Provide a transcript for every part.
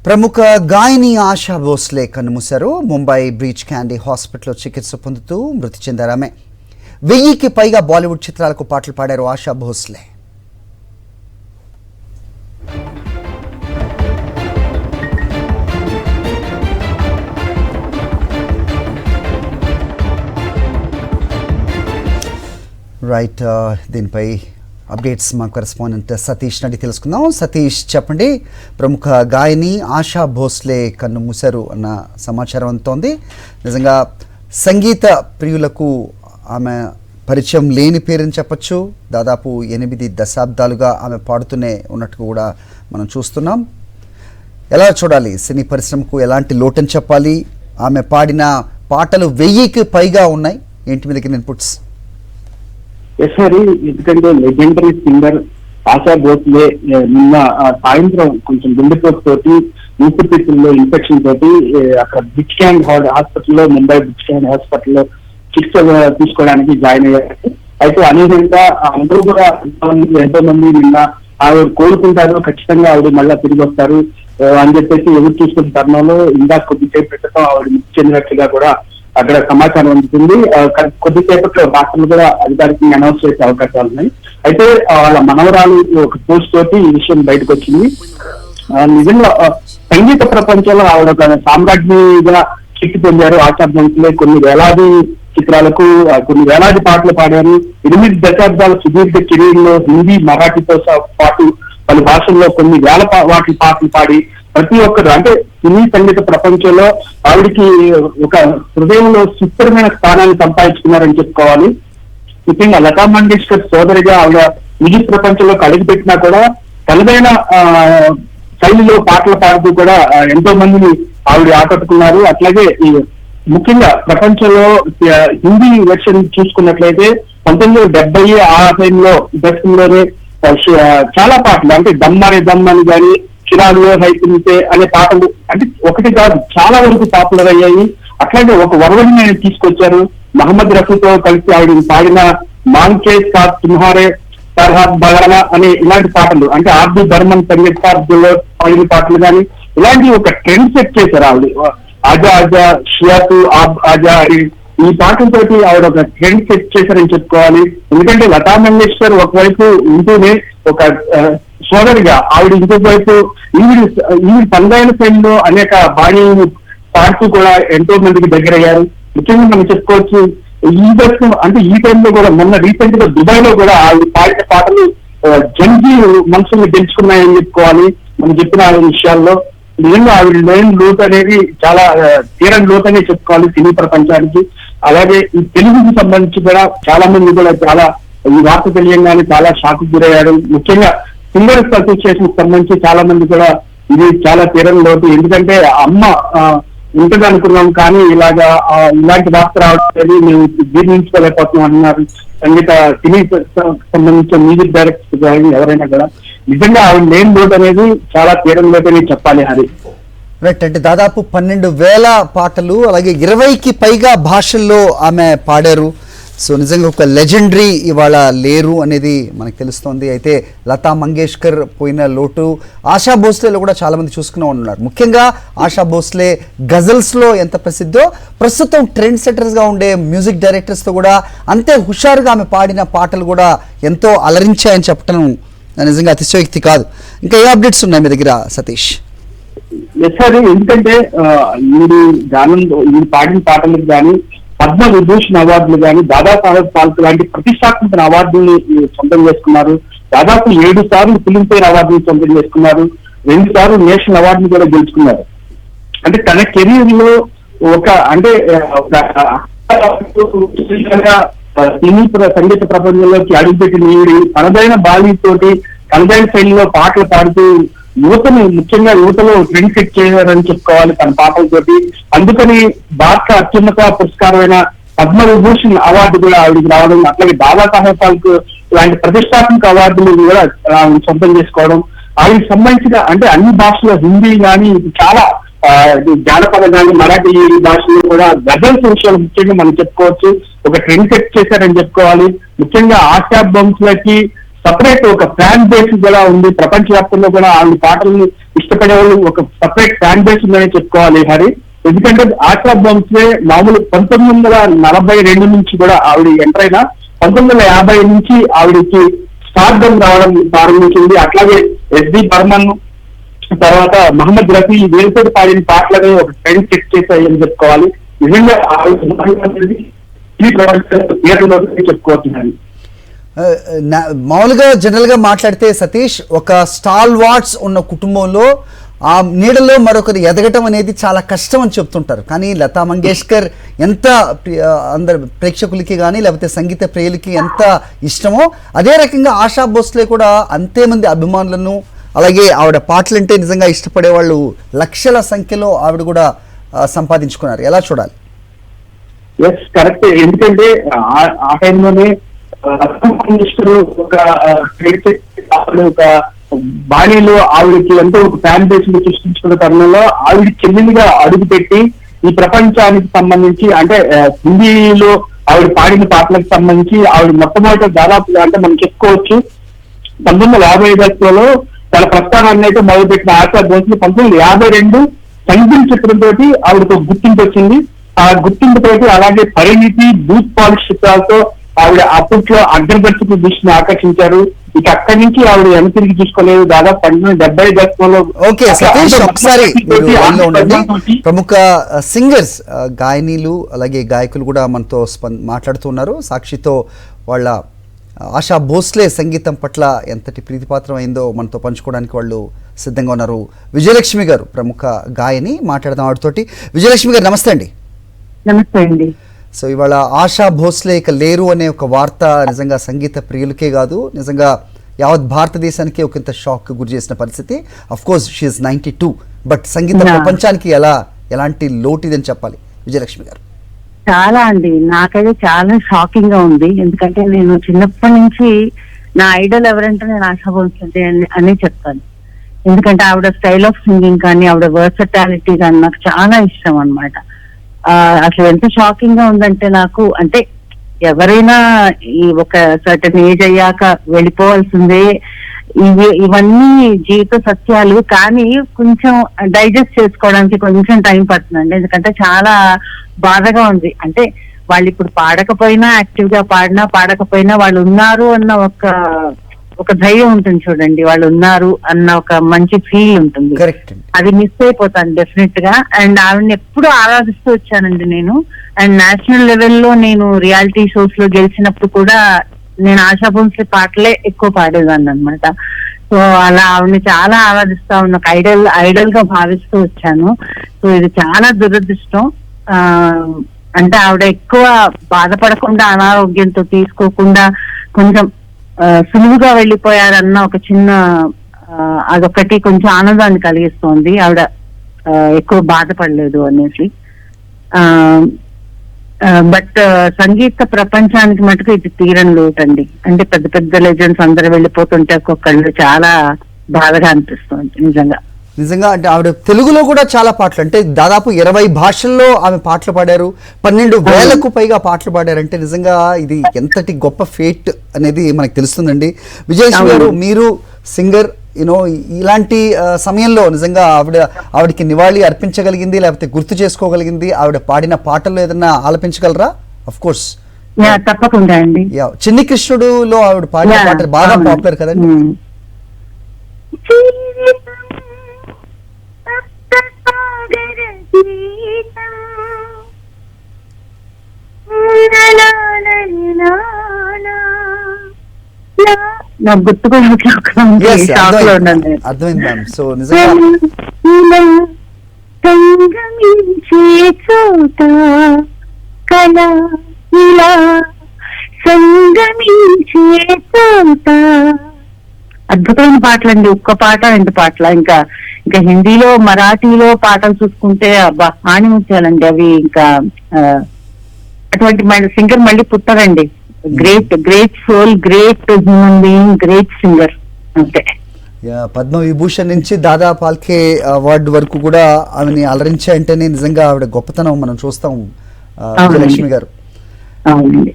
ప్రముఖ గాయని ఆశా భోస్లే కన్నుమూశారు. ముంబై బ్రీచ్ క్యాండీ హాస్పిటల్లో చికిత్స పొందుతూ మృతి చెందారు. ఆమె 1000కి పైగా బాలీవుడ్ చిత్రాలకు పాటలు పాడారు ఆశా భోస్లే. రైట్, దీనిపై అప్డేట్స్ మా కరెస్పాండెంట్ సతీష్ నడి తెలుసుకుందాం. సతీష్, చెప్పండి, ప్రముఖ గాయని ఆశా భోస్లే కన్ను మూశారు అన్న సమాచారం అందుతోంది. నిజంగా సంగీత ప్రియులకు ఆమె పరిచయం లేని పేరుని చెప్పచ్చు. దాదాపు 8 దశాబ్దాలుగా ఆమె పాడుతూనే ఉన్నట్టు కూడా మనం చూస్తున్నాం. ఎలా చూడాలి? సినీ పరిశ్రమకు ఎలాంటి లోటని చెప్పాలి? ఆమె పాడిన పాటలు 1000కి పైగా ఉన్నాయి. ఏంటి మీదకి ఇన్పుట్స్? ఎందుకంటే లెజెండరీ సింగర్ ఆశా భోస్లే నిన్న సాయంత్రం కొంచెం గుండెపోటు తోటి ఊపిరితిత్తుల్లో ఇన్ఫెక్షన్ తోటి అక్కడ బ్రిచ్ క్యాండ్ హాస్పిటల్లో, ముంబై బ్రిచ్ క్యాండ్ హాస్పిటల్లో చికిత్స తీసుకోవడానికి జాయిన్ అయ్యారు. అయితే అనేకంగా అందరూ కూడా ఎంతో మంది నిన్న ఆవిడ కోలుకుంటారు, ఖచ్చితంగా ఆవిడ మళ్ళా తిరిగి వస్తారు అని చెప్పేసి ఎదురు చూసుకున్న తరుణంలో ఇందా కొద్దిసేపు క్రితం ఆవిడ మృతి చెందినట్లుగా కూడా అక్కడ సమాచారం అందుతుంది. కొద్దిసేపట్లో డాక్టర్లు కూడా అధికారికంగా అనౌన్స్ చేసే అవకాశాలు ఉన్నాయి. అయితే వాళ్ళ మనవరాలు ఒక పోస్ట్ తోటి ఈ విషయం బయటకు వచ్చింది. నిజంగా సంగీత ప్రపంచంలో ఆవిడ ఒక సామ్రాజ్ఞిగా కీర్తి పొందారు. ఆశా భోస్లే కొన్ని వేలాది చిత్రాలకు కొన్ని వేలాది పాటలు పాడారు. 8 దశాబ్దాల సుదీర్ఘ కెరీర్లో హిందీ, మరాఠీతో పాటు పలు భాషల్లో కొన్ని వేల పాటలు పాడి ప్రతి ఒక్కరు అంటే సినీ సంగీత ప్రపంచంలో ఆవిడికి ఒక హృదయంలో సుస్థిరమైన స్థానాన్ని సంపాదించుకున్నారని చెప్పుకోవాలి. ముఖ్యంగా లతా మంగేష్కర్ సోదరిగా ఆవిడ మ్యూజిక్ ప్రపంచంలోకి అడుగుపెట్టినా కూడా తనదైన శైలిలో పాటలు పాడుతూ కూడా ఎంతో మందిని ఆవిడ ఆకట్టుకున్నారు. అట్లాగే ముఖ్యంగా ప్రపంచంలో హిందీ వెర్షన్ చూసుకున్నట్లయితే 1970 ఆ టైంలో దశకంలోనే చాలా పాటలు అంటే దమ్మారే దమ్ అని కానీ, చిరాగులో హైతుంటే అనే పాటలు అంటే ఒకటి కాదు చాలా వరకు పాపులర్ అయ్యాయి. అట్లాగే ఒక వరవడిని తీసుకొచ్చారు. మహమ్మద్ రఫీతో కలిసి ఆవిడ పాడిన మాంకే సాత్ తుమ్హారే సర్హద్ బగానా అనే ఇలాంటి పాటలు అంటే ఆర్బి బర్మన్ సంగీతార్థుల్లో పాడిన పాటలు కానీ ఇలాంటి ఒక ట్రెండ్ సెట్ చేశారు ఆవిడ. ఆజా ఆజా షియాతు ఆబ్ ఆజా అని ఈ పాటలతోటి ఆవిడ ఒక ట్రెండ్ సెట్ చేశారని చెప్పుకోవాలి. ఎందుకంటే లతా మంగేష్కర్ ఒకవైపు ఉంటూనే ఒక సోదరిగా ఆవిడ ఇంకొక వైపు ఈవిడ తనదైన శైలిలో అనేక బాణీలు పాడుతూ కూడా ఎంతో మందికి దగ్గరయ్యారు. ముఖ్యంగా మనం చెప్పుకోవచ్చు ఈ దశకం అంటే ఈ టైంలో కూడా మొన్న రీసెంట్ గా దుబాయ్ లో కూడా ఆవిడ పాడిన పాటలు జంజీ మనసుల్ని గెలుచుకున్నాయని చెప్పుకోవాలి. మనం చెప్పిన విషయాల్లో నిజంగా ఆవిడ లేని లోటు అనేది చాలా తీరని లోటు అనే చెప్పుకోవాలి సినీ ప్రపంచానికి. అలాగే ఈ తెలుగుకి సంబంధించి కూడా చాలా మంది కూడా చాలా ఈ వార్త తెలియంగానే చాలా షాక్ గురయ్యారు. ముఖ్యంగా సింగర్స్ అసోసియేషన్ సంబంధించి చాలా మంది కూడా ఇది చాలా తీరని లోటు, ఎందుకంటే అమ్మ ఉంటది అనుకున్నాం కానీ ఇలాంటి వార్త రావట్లేదు, మేము జీర్ణించుకోలేకపోతున్నాం అన్నారు సంగీత సినీ సంబంధించిన మ్యూజిక్ డైరెక్టర్స్ కానీ ఎవరైనా కూడా. నిజంగా ఆవిడ లేని లోటు అనేది చాలా తీరని లోటు అని చెప్పాలి. అది రైట్, అంటే దాదాపు 12,000 పాటలు అలాగే 20కి పైగా భాషల్లో ఆమె పాడారు. సో నిజంగా ఒక లెజెండరీ ఇవాళ లేరు అనేది మనకు తెలుస్తోంది. అయితే లతా మంగేష్కర్ పోయిన లోటు ఆశా భోస్లేలో కూడా చాలా మంది చూసుకునే ఉన్నారు. ముఖ్యంగా ఆశా భోస్లే గజల్స్లో ఎంత ప్రసిద్ధో ప్రస్తుతం ట్రెండ్ సెట్టర్స్గా ఉండే మ్యూజిక్ డైరెక్టర్స్తో కూడా అంతే హుషారుగా ఆమె పాడిన పాటలు కూడా ఎంతో అలరించాయని చెప్పడం నిజంగా అతిశయోక్తి కాదు. ఇంకా ఏ అప్డేట్స్ ఉన్నాయి మీ దగ్గర సతీష్? ఎందుకంటే ఈ పాడిన పాటలకు కానీ పద్మ విభూషణ్ అవార్డులు కానీ, దాదాసాహెబ్ ఫాల్కే లాంటి ప్రతిష్టాత్మక అవార్డుల్ని సొంతం చేసుకున్నారు. దాదాపు 7 సార్లు ఫిల్మ్ఫేర్ అవార్డుని సొంతం చేసుకున్నారు. 2 సార్లు నేషనల్ అవార్డుని కూడా గెలుచుకున్నారు. అంటే తన కెరీర్ లో ఒక అంటే సినీ సంగీత ప్రపంచంలోకి అడుగుపెట్టిన ఈవిడి తనదైన బాలీతోటి తనదైన శైలిలో పాటలు పాడుతూ ముఖ్యంగా యువతలో ట్రెండ్ సెట్ చేశారని చెప్పుకోవాలి తన పాటలతోటి. అందుకని భారత అత్యున్నత పురస్కారమైన పద్మ విభూషణ్ అవార్డు కూడా ఆవిడకి రావడం, అట్లాగే దాదాసాహెబ్ ఫాల్కే లాంటి ప్రతిష్టాత్మక అవార్డులు కూడా సొంతం చేసుకోవడం, ఆవిడకి సంబంధించిన అంటే అన్ని భాషలో హిందీ కానీ చాలా జానపద కానీ మరాఠీ భాషలో కూడా గజల్స్ విషయాలు ముఖ్యంగా మనం చెప్పుకోవచ్చు ఒక ట్రెండ్ సెట్ చేశారని చెప్పుకోవాలి. ముఖ్యంగా ఆశా భోస్లేకి సపరేట్ ఒక ఫ్యాన్ బేస్ కూడా ఉంది. ప్రపంచవ్యాప్తంగా కూడా ఆవిడ పాటలను ఇష్టపడే వాళ్ళు ఒక సపరేట్ ఫ్యాన్ బేస్ ఉందని చెప్పుకోవాలి హరి. ఎందుకంటే ఆశా భోస్లే మామూలు 1942 నుంచి కూడా ఆవిడ ఎంటర్ అయినా 1950 నుంచి ఆవిడకి స్టార్డమ్ రావడం ప్రారంభించింది. అట్లాగే ఎస్డి బర్మన్ తర్వాత మహమ్మద్ రఫీ వీళ్ళతో పాడిన పాటలని ఒక ట్రెండ్ సెట్ చేశాయని చెప్పుకోవాలి. నిజంగా చెప్పుకోవచ్చు. మామూలుగా జనరల్గా మాట్లాడితే సతీష్, ఒక స్టాల్ వాట్స్ ఉన్న కుటుంబంలో ఆ నీడలో మరొకరు ఎదగటం అనేది చాలా కష్టం అని చెప్తుంటారు. కానీ లతా మంగేష్కర్ ఎంత అందరు ప్రేక్షకులకి కానీ లేకపోతే సంగీత ప్రియులకి ఎంత ఇష్టమో, అదే రకంగా ఆశా భోస్లే కూడా అంతే మంది అభిమానులను, అలాగే ఆవిడ పాటలంటే నిజంగా ఇష్టపడే వాళ్ళు లక్షల సంఖ్యలో ఆవిడ కూడా సంపాదించుకున్నారు. ఎలా చూడాలి? Yes correct. ఎందుకంటే ఆ టైంలోనే ఒక బాణీలో ఆవిడకి ఎంతో ఒక ఫ్యాన్ బేస్ సృష్టించుకున్న తరుణంలో ఆవిడ చెల్లెలుగా అడుగుపెట్టి ఈ ప్రపంచానికి సంబంధించి అంటే హిందీలో ఆవిడ పాడిన పాటలకు సంబంధించి ఆవిడ మొట్టమొదటి దాదాపు అంటే మనం చెప్పుకోవచ్చు 1950 తన ప్రస్థానాన్ని అయితే మొదలుపెట్టిన ఆశా భోస్లే 1952 సంగీత చిత్రంతో ఆవిడకు గుర్తింపు వచ్చింది. ఆ గుర్తింపుతోటి అలాగే పరిణితి, బూత్ పాలిష్ చిత్రాలతో ఆవిడ అప్పట్లో అగ్రదర్శకుల దృష్టిని ఆకర్షించారు. ఇక అక్కడి నుంచి ఆవిడ ఎంత తిరిగి చూసుకోలేదు. దాదాపు 1970 దశకంలో. ఓకే సతీష్, ఒకసారి ప్రముఖ సింగర్స్, గాయనీలు అలాగే గాయకులు కూడా మనతో మాట్లాడుతున్నారు. సాక్షితో వాళ్ళ ఆశా భోస్లే సంగీతం పట్ల ఎంతటి ప్రీతిపాత్రం అయిందో మనతో పంచుకోవడానికి వాళ్ళు సిద్ధంగా ఉన్నారు. విజయలక్ష్మి గారు ప్రముఖ గాయని, మాట్లాడదాం ఆవిడతోటి. విజయలక్ష్మి గారు నమస్తే అండి. నమస్తే అండి. సో ఇవాళ ఆశా భోస్లే ఇక లేరు అనే ఒక వార్త నిజంగా సంగీత ప్రియులకే కాదు, నిజంగా యావత్ భారతదేశానికి ఒకంత షాక్ గురి చేసిన పరిస్థితి. అఫ్ కోర్స్ షీఈస్ 92, బట్ సంగీత ప్రపంచానికి ఎలాంటి లోటు ఇదని చెప్పాలి విజయలక్ష్మి గారు. చాలా అండి, నాకైతే చాలా షాకింగ్ గా ఉంది. ఎందుకంటే నేను చిన్నప్పటి నుంచి నా ఐడల్ ఎవరంటే నేను ఆశా భోస్లే అని చెప్తాను. ఎందుకంటే ఆవిడ స్టైల్ ఆఫ్ సింగింగ్ కానీ ఆవిడ వర్సటాలిటీ కానీ నాకు చాలా ఇష్టం అన్నమాట. అసలు ఎంత షాకింగ్ గా ఉందంటే నాకు, అంటే ఎవరైనా ఈ ఒక సర్టన్ ఏజ్ అయ్యాక వెళ్ళిపోవాల్సిందే, ఇవన్నీ జీవిత సత్యాలు. కానీ కొంచెం డైజెస్ట్ చేసుకోవడానికి కొంచెం టైం పడుతుందండి. ఎందుకంటే చాలా బాధగా ఉంది. అంటే వాళ్ళు ఇప్పుడు పాడకపోయినా, యాక్టివ్ గా పాడకపోయినా వాళ్ళు ఉన్నారు అన్న ఒక ధైర్యం ఉంటుంది చూడండి, వాళ్ళు ఉన్నారు అన్న ఒక మంచి ఫీల్ ఉంటుంది. అది మిస్ అయిపోతాను డెఫినెట్ గా. అండ్ ఆవిడని ఎప్పుడు ఆరాధిస్తూ వచ్చానండి నేను. అండ్ నేషనల్ లెవెల్లో నేను రియాలిటీ షోస్ లో గెలిచినప్పుడు కూడా నేను ఆశా భోస్లే పాటలే ఎక్కువ పాడేదాన్ని అనమాట. సో అలా ఆవిడని చాలా ఆరాధిస్తా ఉన్న ఐడల్ గా భావిస్తూ వచ్చాను. సో ఇది చాలా దురదృష్టం. అంటే ఆవిడ ఎక్కువ బాధపడకుండా, అనారోగ్యంతో తీసుకోకుండా కొంచెం సులువుగా వెళ్ళిపోయారన్న ఒక చిన్న అదొకటి కొంచెం ఆనందాన్ని కలిగిస్తోంది. ఆవిడ ఎక్కువ బాధపడలేదు అనేసి. బట్ సంగీత ప్రపంచానికి మటుకు ఇది తీరని లోటు అండి. అంటే పెద్ద పెద్ద లెజెండ్స్ అందరు వెళ్ళిపోతుంటే ఒక్కొక్కళ్ళు చాలా బాధగా అనిపిస్తుంది నిజంగా. అంటే ఆవిడ తెలుగులో కూడా చాలా పాటలు, అంటే దాదాపు 20 భాషల్లో ఆమె పాటలు పాడారు. 12,000కు పైగా పాటలు పాడారంటే నిజంగా ఇది ఎంతటి గొప్ప ఫేట్ అనేది మనకు తెలుస్తుందండి. విజయలక్ష్మి గారు, మీరు సింగర్, ఇలాంటి సమయంలో నిజంగా ఆవిడకి నివాళి అర్పించగలిగింది లేకపోతే గుర్తు చేసుకోగలిగింది ఆవిడ పాడిన పాటల్లో ఏదన్నా ఆలపించగలరా? అఫ్ కోర్స్ తప్పకుండా అండి. చిన్ని కృష్ణుడులో ఆవిడ పాడిన పాట బాగా పాపులర్ కదండి. నాకు గుర్తుకోవట్లేదు. అర్థమైంది మ్యామ్. సో సంగమించే చోట కళ ఇలా సంగమించే చోట. అద్భుతమైన పాటలండి. ఒక్క పాట, 2 పాటల. ఇంకా హిందీలో, మరాఠీలో పాటలు చూసుకుంటే అబ్బా ఆణిముత్యాలండి అవి. ఇంకా అటువంటి సింగర్ మళ్ళీ పుట్టారండి. Great soul, great human being, great singer అంతే. పద్మ విభూషణ్ నుంచి దాదా పాల్కే అవార్డు వరకు కూడా ఆమెని అలరించాయంటేనే నిజంగా ఆవిడ గొప్పతనం మనం చూస్తాం విజయలక్ష్మి గారు. అవునండి.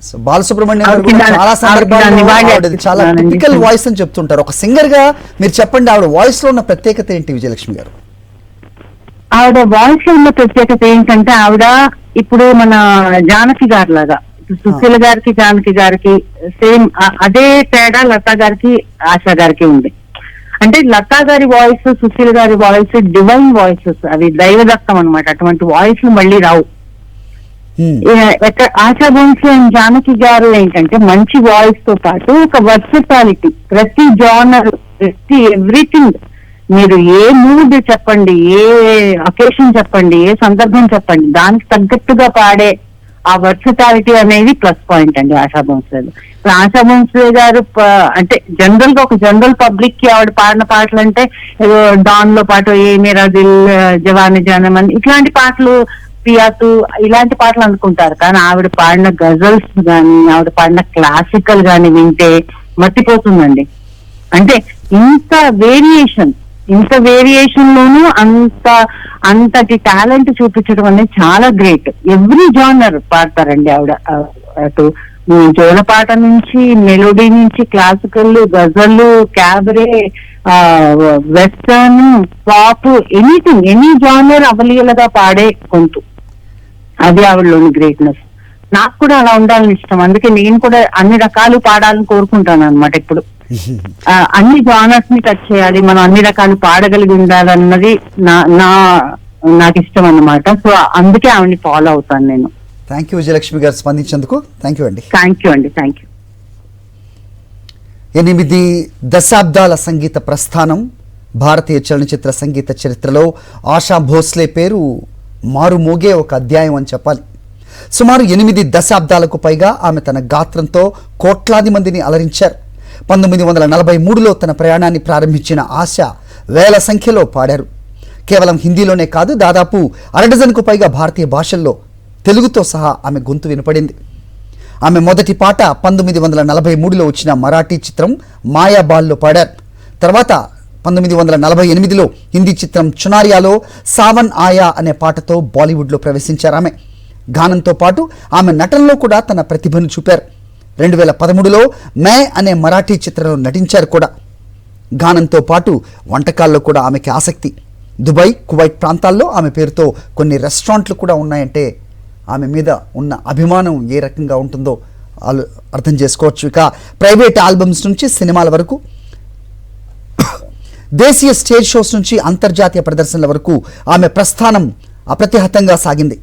సో బాలసుబ్రహ్మణ్యం గారు ఆవిడకి కూడా దాని- చాలా సందర్భాల్లో ఆవిడకి నివాళి ఆవిడది చాలా అర్పిస్తున్నానండి. టిపికల్ వాయిస్ అని చెప్తుంటారు. ఒక సింగర్ గా మీరు చెప్పండి, ఆవిడ వాయిస్ లో ఉన్న ప్రత్యేకత ఏంటి విజయలక్ష్మి గారు? ఆవిడ వాయిస్ లో ఉన్న ప్రత్యేకత ఏంటంటే ఆవిడ ఇప్పుడు మన జానకి గారి లాగా, సుశీల గారికి జానకి గారికి సేమ్ అదే తేడా లతా గారికి ఆశా గారికి ఉంది. అంటే లతా గారి వాయిస్, సుశీల గారి వాయిస్ డివైన్ వాయిసెస్, అవి దైవదత్తం అన్నమాట. అటువంటి వాయిస్ మళ్ళీ రావు. ఆశా భోంస్లే అండ్ జానకి గారు ఏంటంటే మంచి వాయిస్ తో పాటు ఒక వర్సిటాలిటీ, ప్రతి జానర్, ప్రతి ఎవ్రీథింగ్, మీరు ఏ మూడ్ చెప్పండి, ఏ అకేషన్ చెప్పండి, ఏ సందర్భం చెప్పండి, దానికి తగ్గట్టుగా పాడే ఆ వర్సిటాలిటీ అనేది ప్లస్ పాయింట్ అండి ఆశా భోంస్లేలో. ఇప్పుడు ఆశా భోంస్లే గారు అంటే జనరల్ గా ఒక జనరల్ పబ్లిక్ కి ఆవిడ పాడిన పాటలు అంటే ఏదో డాన్ లో పాటు ఏ మేరా దిల్, జవాని జానమన్, ఇట్లాంటి పాటలు, పియాతు, ఇలాంటి పాటలు అనుకుంటారు. కానీ ఆవిడ పాడిన గజల్స్ గాని, ఆవిడ పాడిన క్లాసికల్ గాని వింటే మర్చిపోతుందండి. అంటే ఇంత వేరియేషన్ లోనూ అంతటి టాలెంట్ చూపించడం అనేది చాలా గ్రేట్. ఎవ్రీ జానర్ పాడతారండి ఆవిడ. అటు జోల పాట నుంచి, మెలోడీ నుంచి, classical, ghazal, cabaret, western, pop, anything, any genre అవలీలగా పాడే గొంతు, అది ఆవిడలోని గ్రేట్నెస్. నాకు కూడా అలా ఉండాలని ఇష్టం. అందుకే నేను కూడా అన్ని రకాలు పాడాలని కోరుకుంటాను అనమాట. ఇప్పుడు అన్ని జానర్స్ ని టచ్ చేయాలి, మనం అన్ని రకాలు పాడగలిగి ఉండాలన్నది నాకు ఇష్టం అన్నమాట. సో అందుకే ఆవిడని ఫాలో అవుతాను నేను. థ్యాంక్ యూ విజయలక్ష్మి గారు స్పందించేందుకు. థ్యాంక్ యూ అండి. థ్యాంక్ యూ అండి. Thank you. 8 దశాబ్దాల సంగీత ప్రస్థానం. భారతీయ చలనచిత్ర సంగీత చరిత్రలో ఆశా భోస్లే పేరు మారుమోగే ఒక అధ్యాయం అని చెప్పాలి. సుమారు 8 దశాబ్దాలకు పైగా ఆమె తన గాత్రంతో కోట్లాది మందిని అలరించారు. 1943లో తన ప్రయాణాన్ని ప్రారంభించిన ఆశ వేల సంఖ్యలో పాడారు. కేవలం హిందీలోనే కాదు, దాదాపు 1 డజన్కు పైగా భారతీయ భాషల్లో, తెలుగుతో సహా ఆమె గొంతు వినపడింది. ఆమె మొదటి పాట 1943లో వచ్చిన మరాఠీ చిత్రం మాయాబాల్లో పాడారు. తర్వాత 1948లో హిందీ చిత్రం చునారియాలో సావన్ ఆయా అనే పాటతో బాలీవుడ్లో ప్రవేశించారు. ఆమె గానంతో పాటు ఆమె నటనలో కూడా తన ప్రతిభను చూపారు. 2013లో మే అనే మరాఠీ చిత్రంలో నటించారు కూడా. గానంతో పాటు వంటకాల్లో కూడా ఆమెకి ఆసక్తి. దుబాయ్, కువైట్ ప్రాంతాల్లో ఆమె పేరుతో కొన్ని రెస్టారెంట్లు కూడా ఉన్నాయంటే ఆమె మీద ఉన్న అభిమానం ఏ రకంగా ఉంటుందో అర్థం చేసుకోవచ్చు. ఇక ప్రైవేట్ ఆల్బమ్స్ నుంచి సినిమాల వరకు, దేశీయ స్టేజ్ షోస్ నుంచి అంతర్జాతీయ ప్రదర్శనల వరకు ఆమె ప్రస్థానం అప్రతిహతంగా సాగింది.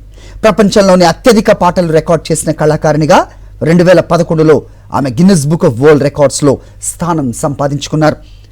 ప్రపంచంలోని అత్యధిక పాటలు రికార్డ్ చేసిన కళాకారిణిగా 2011లో ఆమె గిన్నెస్ బుక్ ఆఫ్ వరల్డ్ రికార్డ్స్లో స్థానం సంపాదించుకున్నారు.